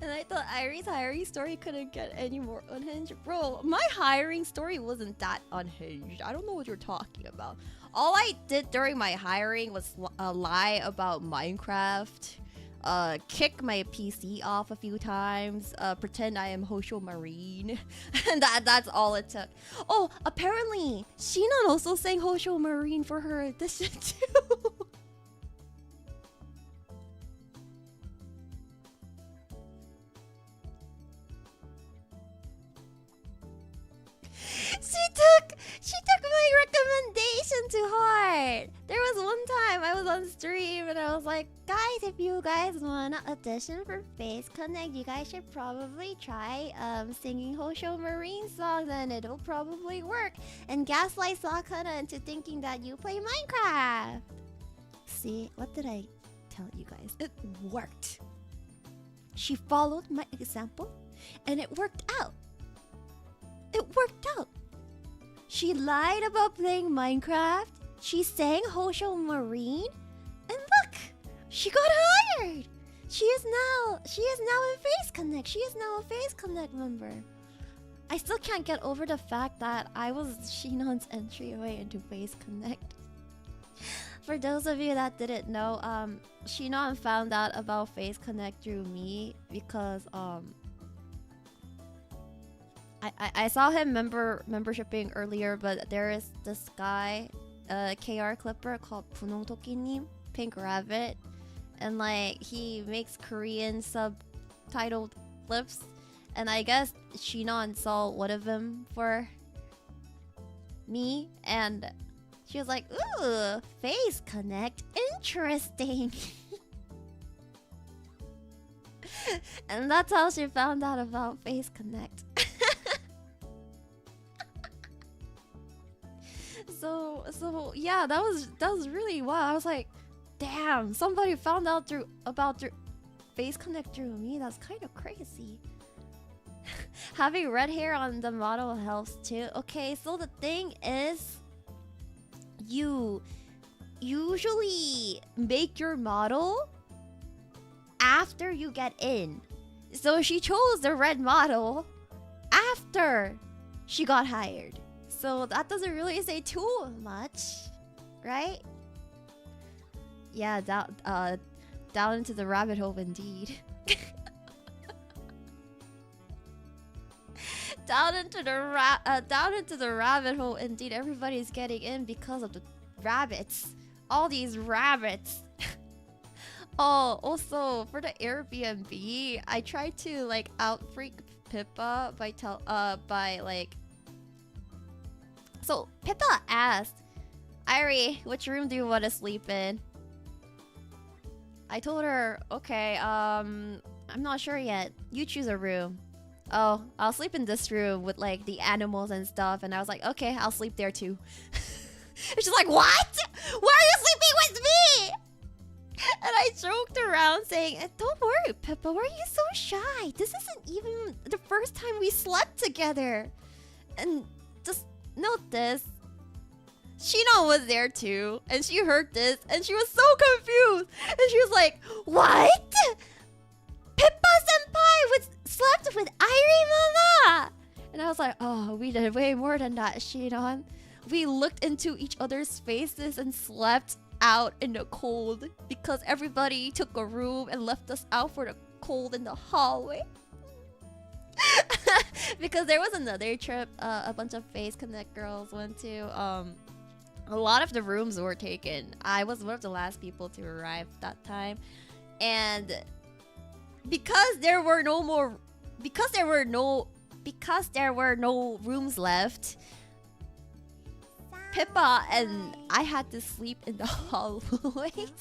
And I thought Airi's hiring story couldn't get any more unhinged. Bro, my hiring story wasn't that unhinged. I don't know what you're talking about. All I did during my hiring was lie about Minecraft, kick my PC off a few times, pretend I am Hosho Marine, and that's all it took. Oh, apparently Shinon also sang Hosho Marine for her edition too. She took my recommendation to heart. There was one time I was on stream and I was like, guys, if you guys wanna audition for Face Connect, you guys should probably try singing Hosho Marine songs and it'll probably work. And gaslight Sakana into thinking that you play Minecraft. See, what did I tell you guys? It worked. She followed my example and it worked out. It worked out. She lied about playing Minecraft. She sang Hosho Marine. And look! She got hired! She is now in Face Connect. She is now a Face Connect member. I still can't get over the fact that I was Shinon's entryway into Face Connect. For those of you that didn't know, Shinon found out about Face Connect through me because I saw him membershiping earlier, but there is this guy, KR Clipper called Punong Toki님, Pink Rabbit, and like he makes Korean subtitled clips, and I guess Shinon saw one of them for me, and she was like, "Ooh, Face Connect, interesting." And that's how she found out about Face Connect. So yeah, that was really wild. I was like, damn, somebody found out about Face Connect through me. That's kind of crazy. Having red hair on the model helps too. Okay, so the thing is, you usually make your model after you get in. So she chose the red model after she got hired. So that doesn't really say too much, right? Yeah, down into the rabbit hole indeed. down into the rabbit hole indeed. Everybody's getting in because of the rabbits. All these rabbits. Oh, also for the Airbnb, I tried to like outfreak Pippa by like. So Pippa asked, Airi, which room do you want to sleep in? I told her, okay, I'm not sure yet. You choose a room. Oh, I'll sleep in this room with like the animals and stuff. And I was like, okay, I'll sleep there too. And she's like, what? Why are you sleeping with me? And I joked around saying, don't worry, Pippa, why are you so shy? This isn't even the first time we slept together. And just note this. Shino was there too, and she heard this, and she was so confused. And she was like, what? Pippa senpai slept with Airi mama! And I was like, oh, we did way more than that, Shinon. We looked into each other's faces and slept out in the cold because everybody took a room and left us out for the cold in the hallway. Because there was another trip a bunch of Face Connect girls went to. A lot of the rooms were taken. I was one of the last people to arrive that time. And because there were no rooms left, Pippa and I had to sleep in the hallways.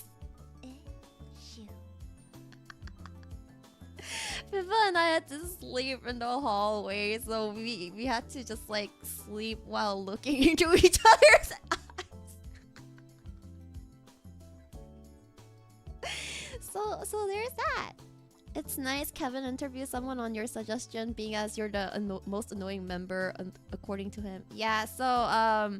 Pippa and I had to sleep in the hallway, so we had to just like sleep while looking into each other's eyes. So there's that. It's nice Kevin interviews someone on your suggestion, being as you're the most annoying member, according to him. Yeah, so I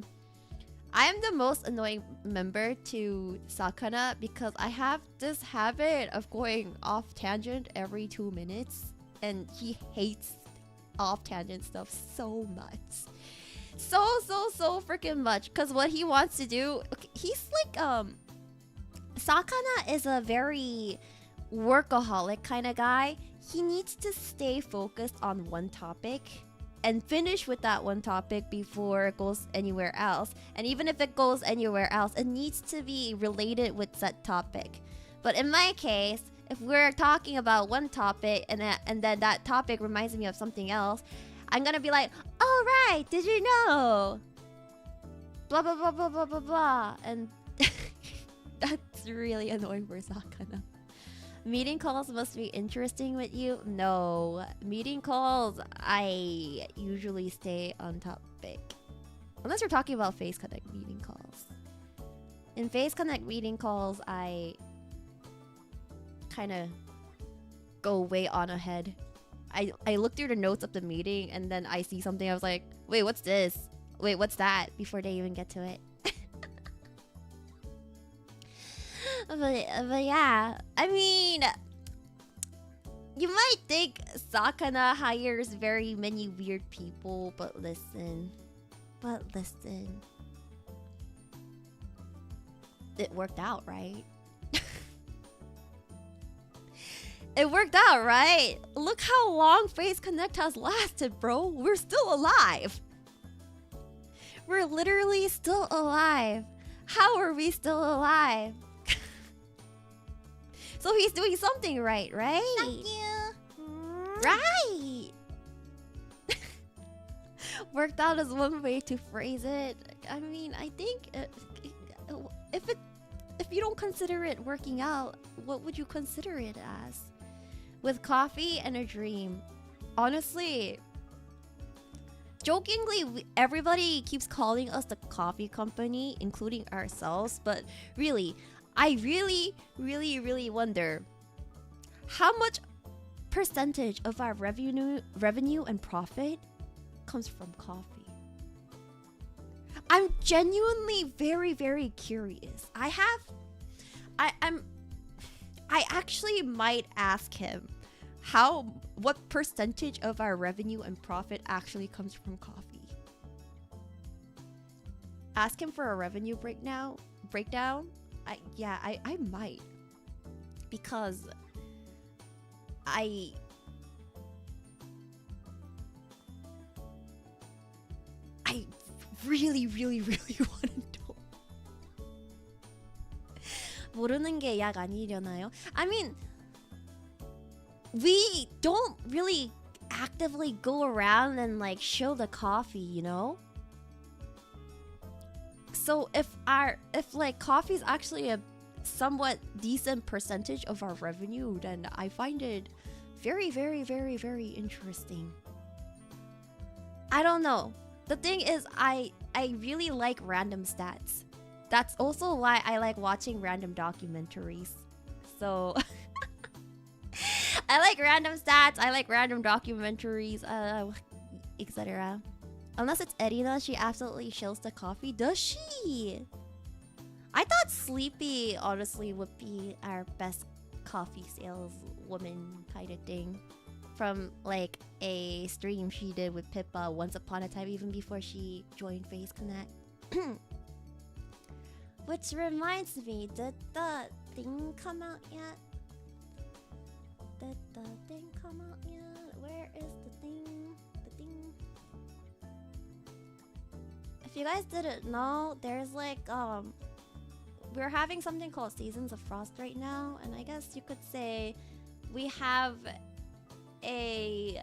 am the most annoying member to Sakana because I have this habit of going off tangent every 2 minutes, and he hates off tangent stuff so much. So freaking much. Because what he wants to do, okay, he's like, Sakana is a very workaholic kind of guy. He needs to stay focused on one topic and finish with that one topic before it goes anywhere else. And even if it goes anywhere else, it needs to be related with that topic. But in my case, if we're talking about one topic and then that topic reminds me of something else, I'm gonna be like, oh right, did you know? Blah blah blah blah blah blah blah. And that's really annoying for Sakana. Meeting calls must be interesting with you? No. Meeting calls, I usually stay on topic. Unless you're talking about Face Connect meeting calls. In Face Connect meeting calls, I kind of go way on ahead. I look through the notes of the meeting and then I see something. I was like, wait, what's this? Wait, what's that? Before they even get to it. But yeah, I mean, you might think Sakana hires very many weird people, but listen. It worked out, right? It worked out, right? Look how long Face Connect has lasted, bro. We're still alive. We're literally still alive. How are we still alive? So he's doing something right? Thank you. Right. Worked out is one way to phrase it. I mean, I think if you don't consider it working out, what would you consider it as? With coffee and a dream. Honestly, jokingly, everybody keeps calling us the coffee company, including ourselves, but really, I really wonder how much percentage of our revenue and profit comes from coffee. I'm genuinely very curious. I actually might ask him what percentage of our revenue and profit actually comes from coffee. Ask him for a revenue breakdown. I might, because I really want to know. 모르는 게 약 아니려나요? I mean, we don't really actively go around and like show the coffee, you know? So if like coffee is actually a somewhat decent percentage of our revenue, then I find it very, very, very, very interesting. I don't know. The thing is, I really like random stats. That's also why I like watching random documentaries. So I like random stats, I like random documentaries, etc. Unless it's Erina, she absolutely shills the coffee. Does she? I thought Sleepy honestly would be our best coffee saleswoman kind of thing. From like a stream she did with Pippa once upon a time, even before she joined Face Connect. Which reminds me, did the thing come out yet? Did the thing come out yet? Where is the thing? The thing. If you guys didn't know, there's like we're having something called Seasons of Frost right now, and I guess you could say we have a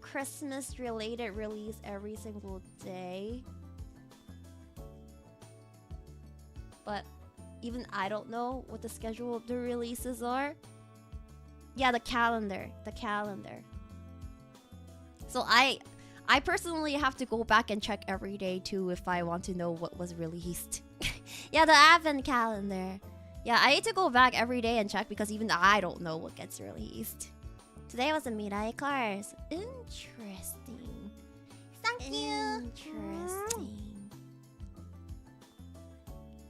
Christmas related release every single day. But even I don't know what the schedule of the releases are. Yeah, the calendar. So I personally have to go back and check every day too if I want to know what was released. Yeah, the advent calendar. Yeah, I need to go back every day and check because even I don't know what gets released. Today was a Mirai Cars. Interesting. Thank you. Interesting.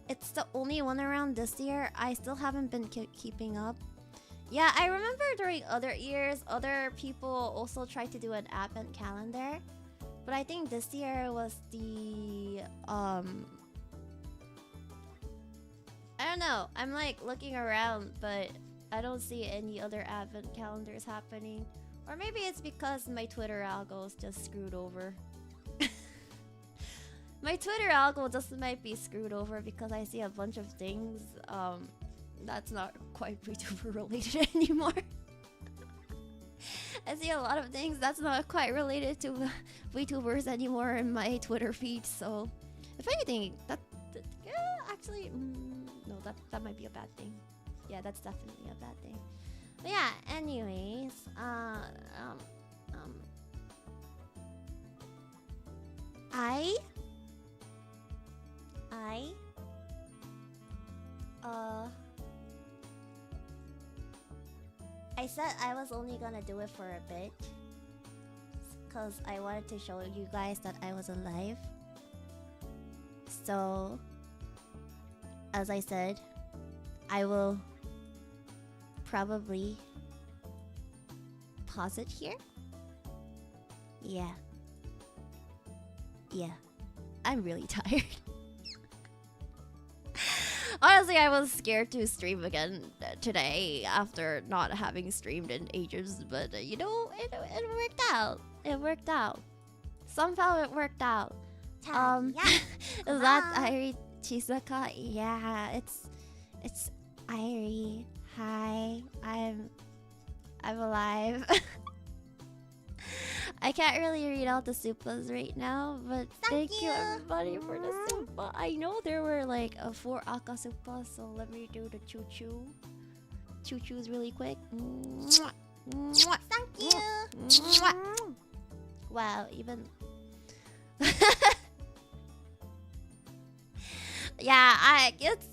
It's the only one around this year. I still haven't been keeping up. Yeah, I remember during other years, other people also tried to do an advent calendar. But I think this year was the I don't know. I'm like looking around, but I don't see any other advent calendars happening. Or maybe it's because my Twitter algo is just screwed over. My Twitter algo just might be screwed over because I see a bunch of things that's not quite VTuber related anymore. I see a lot of things that's not quite related to VTubers anymore in my Twitter feed. So, if anything, actually, no, that might be a bad thing. Yeah, that's definitely a bad thing. But yeah, anyways, I said I was only gonna do it for a bit because I wanted to show you guys that I was alive. So, as I said, I will probably pause it here. Yeah. I'm really tired. Honestly, I was scared to stream again today after not having streamed in ages, but you know, it worked out. It worked out. Somehow it worked out. Yeah. Is that Airi Chisaka? Yeah, it's Airi. Hi, I'm alive. I can't really read out the supas right now, but thank you everybody for the supa. I know there were like 4 aka supas, so let me do the choo-choo. Choo-choos really quick. Thank you. Wow, even... Yeah, it's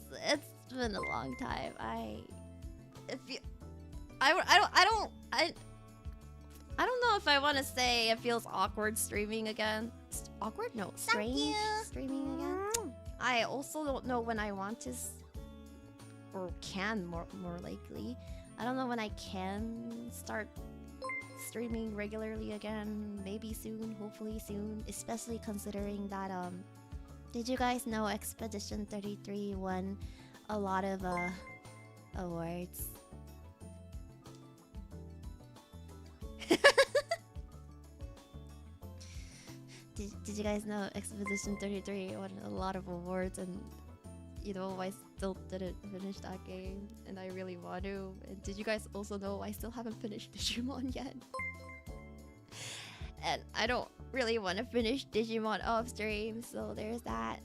been a long time. I don't know if I want to say it feels awkward streaming again. Awkward? No, strange streaming again. I also don't know when I want to or can more likely. I don't know when I can start streaming regularly again. Maybe soon, hopefully soon, especially considering that did you guys know Expedition 33 won a lot of awards? Did you guys know Expedition 33 won a lot of awards, and you know, I still didn't finish that game, and I really want to. And did you guys also know I still haven't finished Digimon yet? And I don't really want to finish Digimon off stream, so there's that.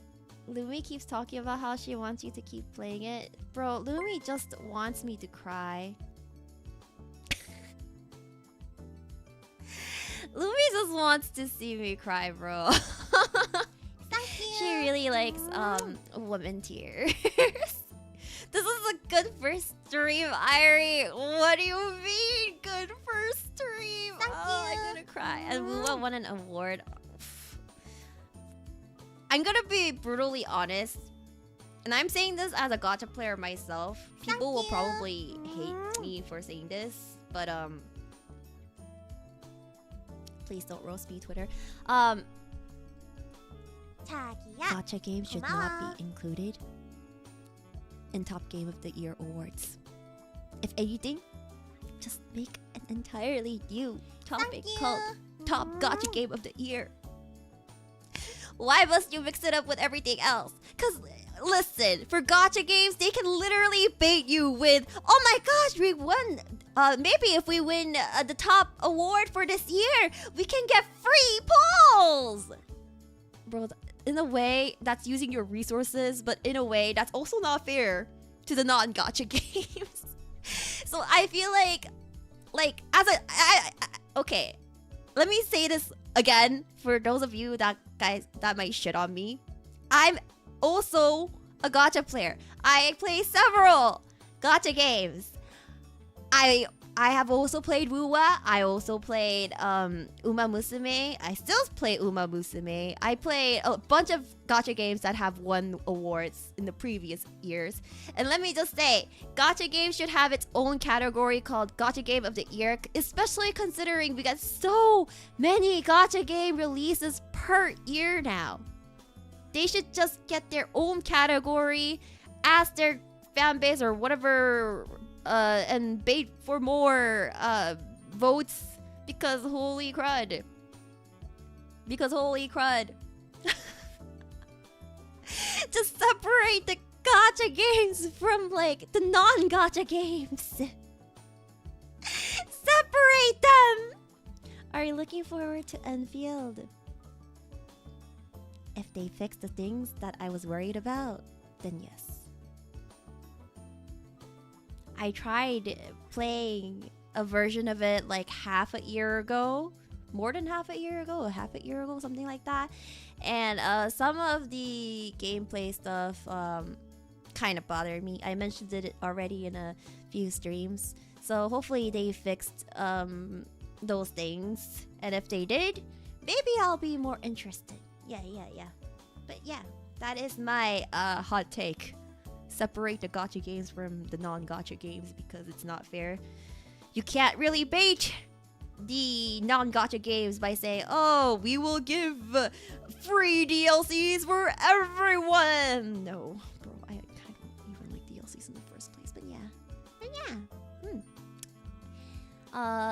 Lumi keeps talking about how she wants you to keep playing it. Bro, Lumi just wants me to cry. Lumi just wants to see me cry, bro. Thank you. She really likes woman tears. This is a good first stream, Airi. What do you mean, good first stream? Thank you. I'm gonna cry. And Wuwa won an award. I'm gonna be brutally honest, and I'm saying this as a gacha player myself. People will probably hate me for saying this, but please don't roast me, Twitter. 자기야. Gacha games should not be included in Top Game of the Year awards. If anything, just make an entirely new topic called Top Gacha Game of the Year. Why must you mix it up with everything else? Cause listen, for gacha games, they can literally bait you with, oh my gosh, we won. Maybe if we win the top award for this year, we can get free polls. Bro, in a way, that's using your resources, but in a way, that's also not fair to the non-gacha games. So I feel like as okay, let me say this again for those of you that might shit on me. I'm also a gacha player. I play several gacha games. I have also played Wuwa. I also played Uma Musume. I still play Uma Musume. I played a bunch of gacha games that have won awards in the previous years. And let me just say, gacha games should have its own category called Gacha Game of the Year, especially considering we got so many gacha game releases per year now. They should just get their own category, ask their fan base or whatever, and bait for more votes, because holy crud. Because holy crud. Just separate the gacha games from like the non-gacha games. Separate them. Are you looking forward to Enfield? If they fix the things that I was worried about, then yes. I tried playing a version of it like half a year ago. More than half a year ago, something like that. And some of the gameplay stuff kind of bothered me. I mentioned it already in a few streams. So hopefully they fixed those things. And if they did, maybe I'll be more interested. Yeah. But yeah, that is my hot take. Separate the gacha games from the non-gacha games because it's not fair. You can't really bait the non-gacha games by saying, oh, we will give free DLCs for everyone. No, bro, I don't even like DLCs in the first place. But yeah.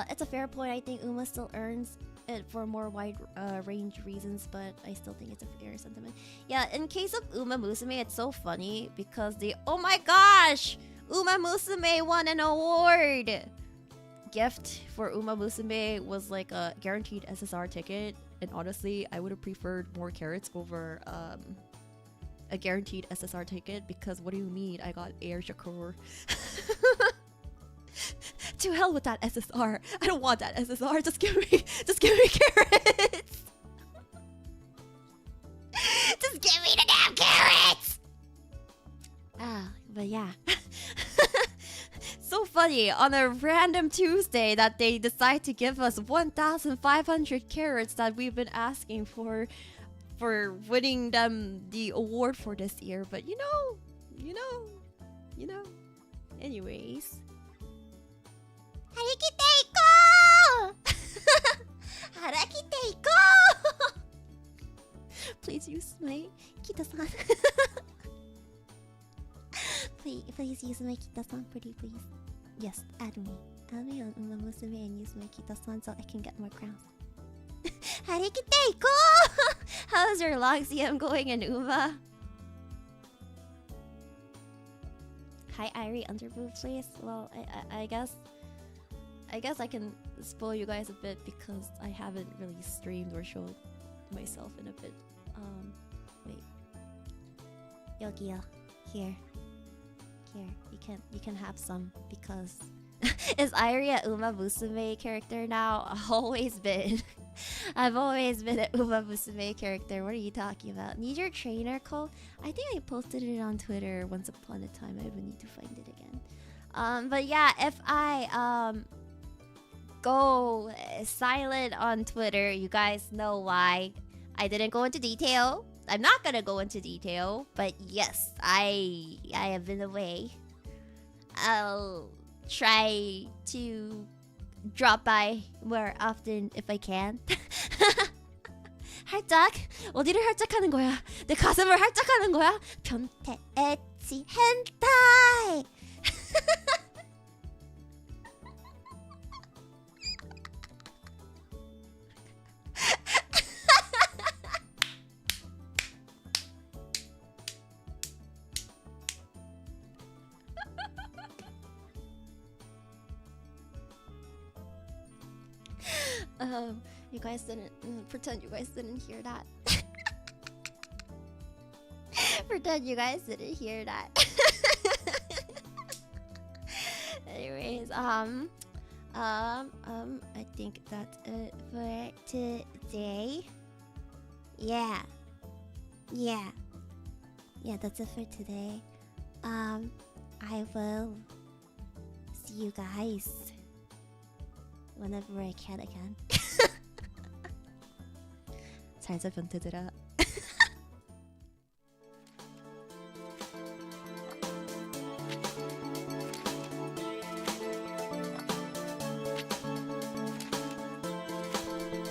It's a fair point. I think Uma still earns it for more wide range reasons, but I still think it's a fair sentiment. Yeah, in case of Uma Musume, it's so funny because oh my gosh, Uma Musume won an award. Gift for Uma Musume was like a guaranteed SSR ticket, and honestly, I would have preferred more carrots over a guaranteed SSR ticket, because what do you mean? I got Air Shakur. To hell with that SSR. I don't want that SSR. Just give me carrots. Just give me the damn carrots. But yeah. So funny, on a random Tuesday that they decide to give us 1,500 carrots that we've been asking for winning them the award for this year. But you know. Anyways. Please use my Kita-san. please use my Kita-san, pretty please. Yes, add me. Add me on Uma Musume and use my Kita-san so I can get more crowns. Harikiteiko! How's your log CM going in Uma? Hi, Airi Underboob, please. Well, I guess I can spoil you guys a bit because I haven't really streamed or showed myself in a bit. Wait. Yogiya, here. You can have some because is Airi a Uma Musume character now? Always been. I've always been an Uma Musume character. What are you talking about? Need your trainer code? I think I posted it on Twitter once upon a time. I would need to find it again. But yeah, if I go silent on Twitter, you guys know why. I didn't go into detail. I'm not gonna go into detail, but yes, I have been away. I'll try to drop by more often if I can. 활짝? 어디를 활짝하는 거야? 내 가슴을 활짝하는 거야? 변태 엣지 hentai. You guys didn't pretend you guys didn't hear that. Pretend you guys didn't hear that. Anyways, I think that's it for today. Yeah, that's it for today. I will see you guys whenever I can again. 살자 변태들아.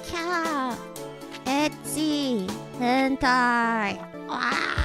캬, 엣지, hentai. 와.